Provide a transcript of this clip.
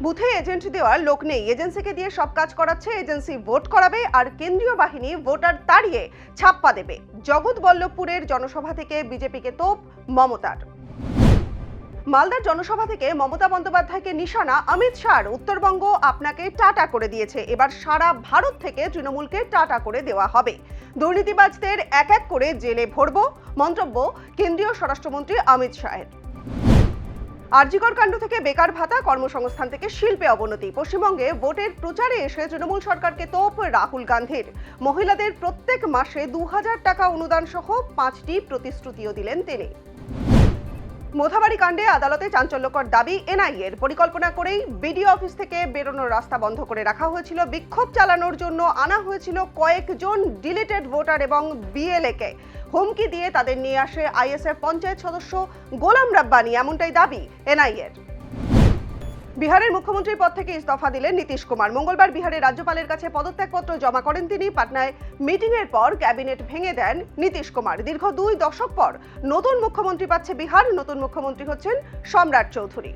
বুথে এজেন্ট দেওয়ার লোক নেই, এজেন্সিকে দিয়ে সব কাজ করাচ্ছে, এজেন্সি ভোট করাবে আর কেন্দ্রীয় বাহিনী ভোটার তাড়িয়ে ছাপ্পা দেবে। জগৎবল্লভপুরের জনসভা থেকে বিজেপিকে তোপ মমতার। মালদার জনসভা থেকে মমতা বন্দ্যোপাধ্যায়কে নিশানা অমিত শাহর। উত্তরবঙ্গ আপনাকে টাটা করে দিয়েছে, এবার সারা ভারত থেকে তৃণমূলকে টাটা করে দেওয়া হবে। দুর্নীতিবাজদের এক এক করে জেলে ভরব, মন্তব্য কেন্দ্রীয় স্বরাষ্ট্রমন্ত্রী অমিত শাহের। আরজিকর কাণ্ড থেকে বেকার ভাতা, কর্মসংস্থান থেকে শিল্পে অবনতি। পশ্চিমবঙ্গে ভোটের প্রচারে এসে তৃণমূল সরকারকে তোপ রাহুল গান্ধীর। মহিলাদের প্রত্যেক মাসে 2000 টাকা অনুদান সহ 5টি প্রতিশ্রুতিও দিলেন তিনি। মোথাবাড়ি কাণ্ডে আদালতে চাঞ্চল্যকর দাবি এনআইএর। পরিকল্পনা করেই বিডিও অফিস থেকে বেরোনোর রাস্তা বন্ধ করে রাখা হয়েছিল। বিক্ষোভ চালানোর জন্য আনা হয়েছিল কয়েকজন ডিলিটেড ভোটার এবং বিএলএকে। হুমকি দিয়ে তাদের নিয়ে আসে আইএসএফ পঞ্চায়েত সদস্য গোলাম রাব্বানি, এমনটাই দাবি এনআইএর। বিহারের মুখ্যমন্ত্রীর পদ থেকে ইস্তফা দিলেন নীতিশ কুমার। মঙ্গলবার বিহারের রাজ্যপালের কাছে পদত্যাগপত্র জমা করেন তিনি। পাটনায় মিটিংয়ের পর ক্যাবিনেট ভেঙে দেন নীতিশ কুমার। দীর্ঘ 2 দশক পর নতুন মুখ্যমন্ত্রী পাচ্ছে বিহার। নতুন মুখ্যমন্ত্রী হচ্ছেন সম্রাট চৌধুরী।